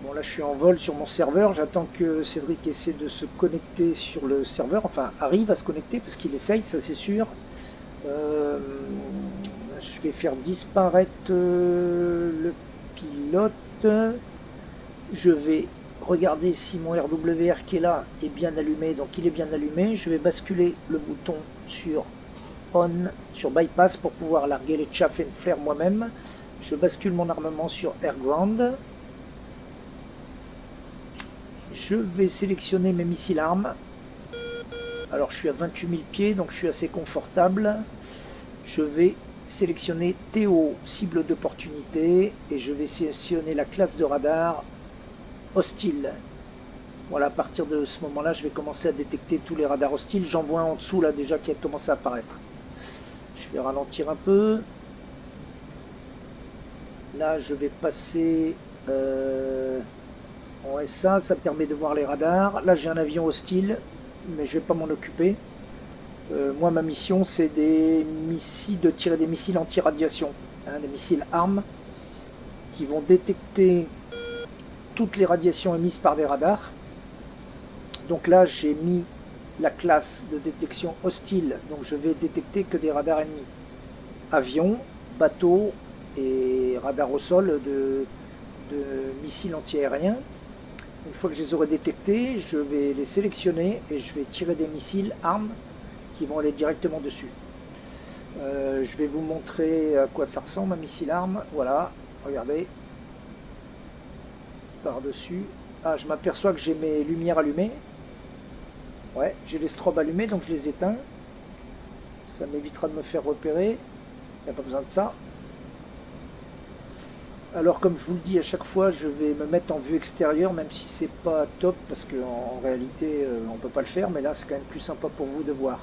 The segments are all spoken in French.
Bon, là, je suis en vol sur mon serveur. J'attends que Cédric essaie de se connecter sur le serveur. Enfin, arrive à se connecter parce qu'il essaye, ça c'est sûr. Euh, je vais faire disparaître le pilote. Je vais regarder si mon RWR qui est là est bien allumé. Donc, il est bien allumé. Je vais basculer le bouton sur On, sur Bypass pour pouvoir larguer les chaff and flare moi-même. Je bascule mon armement sur Air Ground. Je vais sélectionner mes missiles armes. Alors je suis à 28 000 pieds, donc je suis assez confortable. Je vais sélectionner TO, cible d'opportunité, et je vais sélectionner la classe de radar hostile. Voilà, à partir de ce moment-là, je vais commencer à détecter tous les radars hostiles. J'en vois un en dessous là déjà qui a commencé à apparaître. Je vais ralentir un peu. Là, je vais passer en SA, ça permet de voir les radars. Là, j'ai un avion hostile, mais je ne vais pas m'en occuper. Moi, ma mission, c'est de tirer des missiles anti-radiation, hein, des missiles armes, qui vont détecter toutes les radiations émises par des radars. Donc là, j'ai mis la classe de détection hostile, donc je vais détecter que des radars ennemis. Avions, bateaux et radars au sol de missiles antiaériens. Une fois que je les aurai détectés, je vais les sélectionner et je vais tirer des missiles armes qui vont aller directement dessus. Je vais vous montrer à quoi ça ressemble un missile arme. Voilà, regardez. Par-dessus. Ah, je m'aperçois que j'ai mes lumières allumées. Ouais, j'ai les strobes allumés, donc je les éteins. Ça m'évitera de me faire repérer. Il n'y a pas besoin de ça. Alors comme je vous le dis à chaque fois, je vais me mettre en vue extérieure, même si c'est pas top, parce qu'en réalité on peut pas le faire, mais là c'est quand même plus sympa pour vous de voir.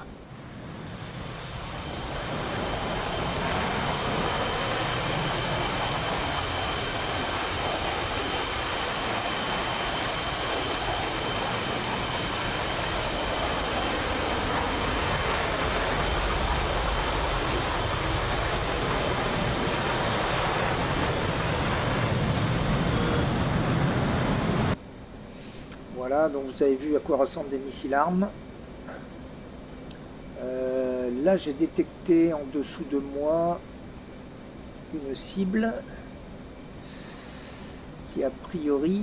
Voilà, donc vous avez vu à quoi ressemblent des missiles armes. Là j'ai détecté en dessous de moi une cible qui a priori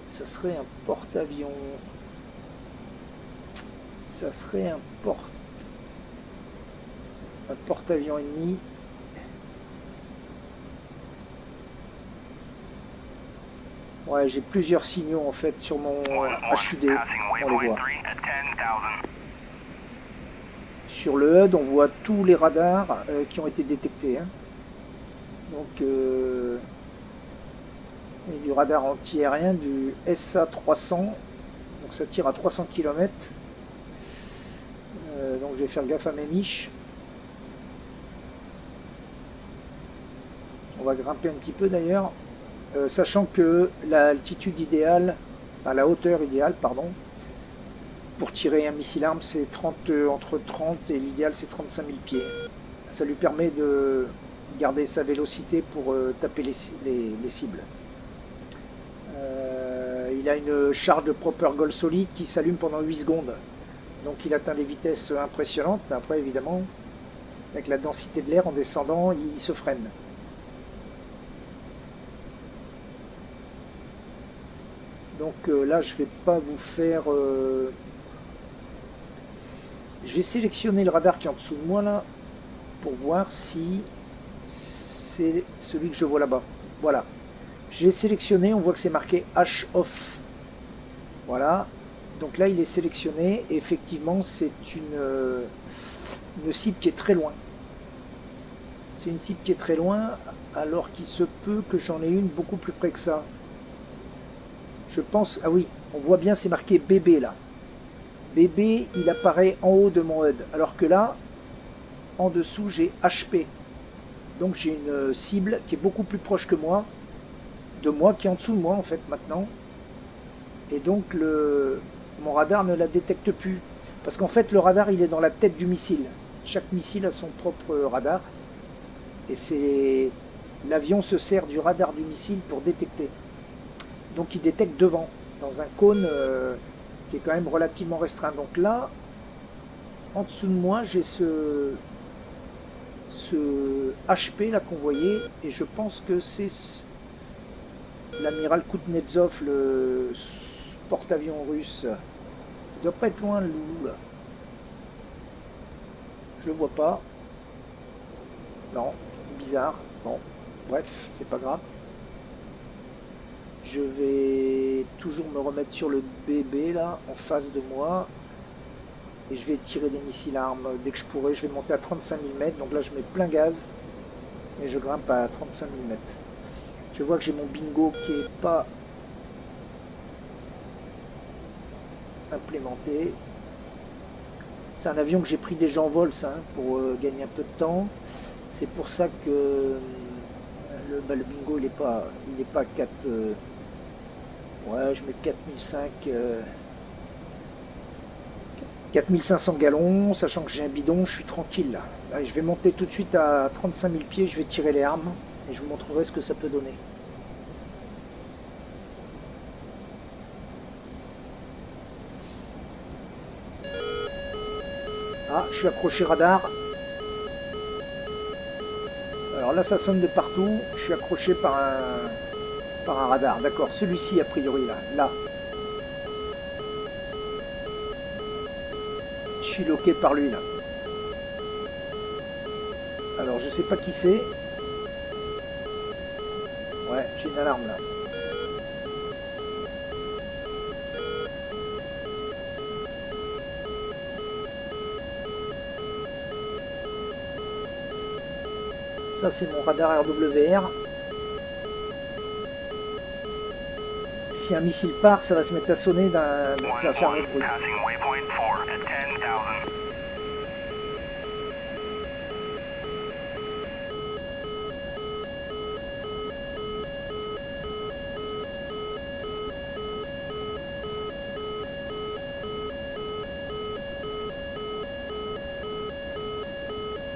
ça serait un porte-avions. Ça serait un porte-avions ennemi. Ouais, j'ai plusieurs signaux en fait sur mon HUD, on les voit. Sur le HUD, on voit tous les radars qui ont été détectés. Hein. Donc, du radar anti-aérien du SA-300, donc ça tire à 300 km. Donc je vais faire gaffe à mes niches. On va grimper un petit peu d'ailleurs. Sachant que l'altitude idéale, à la hauteur idéale, pardon, pour tirer un missile arme, c'est entre 30 et l'idéal c'est 35 000 pieds. Ça lui permet de garder sa vélocité pour taper les cibles. Il a une charge de Proper-Gold solide qui s'allume pendant 8 secondes. Donc il atteint des vitesses impressionnantes, mais après évidemment, avec la densité de l'air en descendant, il se freine. Donc là, je vais pas vous faire... Je vais sélectionner le radar qui est en dessous de moi là, pour voir si c'est celui que je vois là-bas. Voilà. J'ai sélectionné, on voit que c'est marqué H-Off. Voilà. Donc là, il est sélectionné. Et effectivement, c'est une cible qui est très loin. C'est une cible qui est très loin, alors qu'il se peut que j'en ai une beaucoup plus près que ça. Je pense... Ah oui, on voit bien, c'est marqué BB là. BB, il apparaît en haut de mon HUD. Alors que là, en dessous, j'ai HP. Donc j'ai une cible qui est beaucoup plus proche que moi, de moi, qui est en dessous de moi en fait maintenant. Et donc mon radar ne la détecte plus. Parce qu'en fait le radar il est dans la tête du missile. Chaque missile a son propre radar. Et c'est l'avion se sert du radar du missile pour détecter. Donc il détecte devant, dans un cône qui est quand même relativement restreint. Donc là, en dessous de moi, j'ai ce HP là qu'on voyait, et je pense que c'est l'amiral Kuznetsov, le porte-avions russe. Il doit pas être loin, le loulou là. Je le vois pas. Non, bizarre. Bon, bref, c'est pas grave. Je vais toujours me remettre sur le bébé là, en face de moi. Et je vais tirer des missiles armes dès que je pourrai. Je vais monter à 35 000 mètres. Donc là, je mets plein gaz. Et je grimpe à 35 000 mètres. Je vois que j'ai mon bingo qui est pas implémenté. C'est un avion que j'ai pris déjà en vol, ça, hein, pour gagner un peu de temps. C'est pour ça que le bingo, il est pas à 4... ouais, je mets 4500 gallons, sachant que j'ai un bidon, je suis tranquille là. Allez, je vais monter tout de suite à 35 000 pieds, je vais tirer les armes et je vous montrerai ce que ça peut donner. Ah, je suis accroché radar. Alors là, ça sonne de partout. Je suis accroché par un radar. D'accord, celui-ci a priori là. Je suis loqué par lui là. Alors je sais pas qui c'est. Ouais, j'ai une alarme là. Ça c'est mon radar RWR. Si un missile part, ça va se mettre à sonner, ça va faire un bruit.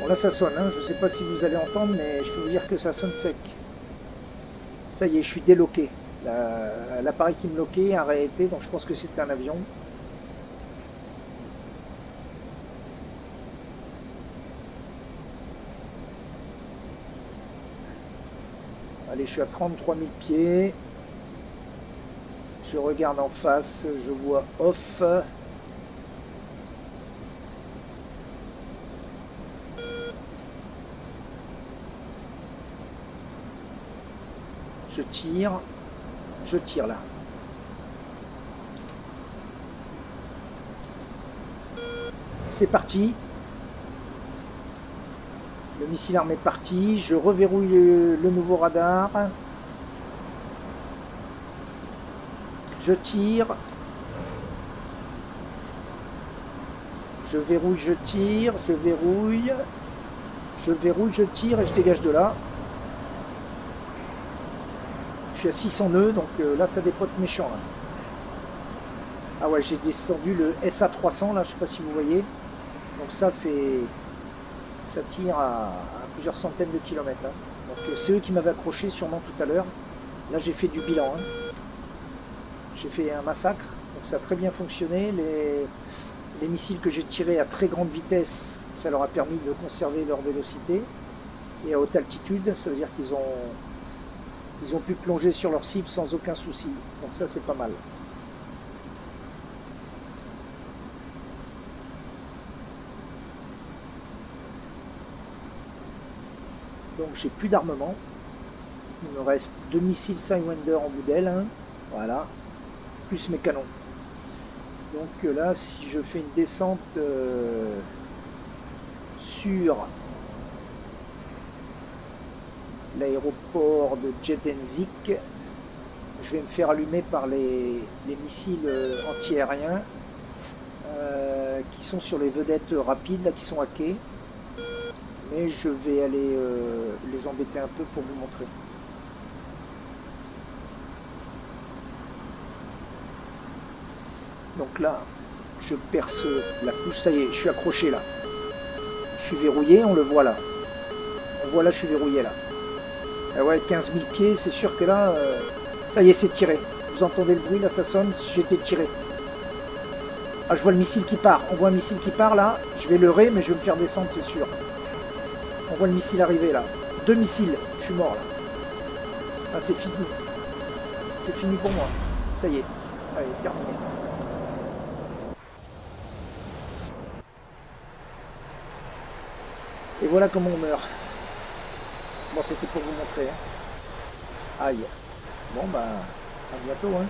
Bon là ça sonne, hein. Je ne sais pas si vous allez entendre, mais je peux vous dire que ça sonne sec. Ça y est, je suis déloqué. L'appareil qui me loquait a arrêté, donc je pense que c'était un avion. Allez, je suis à 33 000 pieds. Je regarde en face, je vois off. Je tire là. C'est parti. Le missile arme est parti. Je reverrouille le nouveau radar. Je tire. Je verrouille, je tire. Je verrouille. Je verrouille, je tire et je dégage de là. Je suis à 600 nœuds, donc là ça dépote méchant. Là. Ah ouais, j'ai descendu le SA300 là, je sais pas si vous voyez. Donc ça tire à plusieurs centaines de kilomètres. Hein. Donc c'est eux qui m'avaient accroché sûrement tout à l'heure. Là j'ai fait du bilan. Hein. J'ai fait un massacre, donc ça a très bien fonctionné. Les missiles que j'ai tirés à très grande vitesse, ça leur a permis de conserver leur vélocité. Et à haute altitude, ça veut dire qu'ils ont pu plonger sur leur cible sans aucun souci. Donc ça c'est pas mal. Donc j'ai plus d'armement. Il me reste 2 missiles Sidewinder en bout d'aile. Hein. Voilà. Plus mes canons. Donc là si je fais une descente sur l'aéroport de Jetenzik, je vais me faire allumer par les missiles anti-aériens qui sont sur les vedettes rapides là, qui sont hackées, mais je vais aller les embêter un peu pour vous montrer. Donc là je perce la couche, ça y est, je suis accroché là, je suis verrouillé, on le voit là, je suis verrouillé là. Ah ouais, 15 000 pieds, c'est sûr que là, ça y est, c'est tiré. Vous entendez le bruit, là, ça sonne, j'ai été tiré. Ah, je vois le missile qui part. On voit un missile qui part, là. Je vais leurrer, mais je vais me faire descendre, c'est sûr. On voit le missile arriver, là. 2 missiles. Je suis mort, là. Ah, c'est fini. C'est fini pour moi. Ça y est. Allez, terminé. Et voilà comment on meurt. Bon, c'était pour vous montrer. Hein. Aïe. Bon, bah, à bientôt, hein.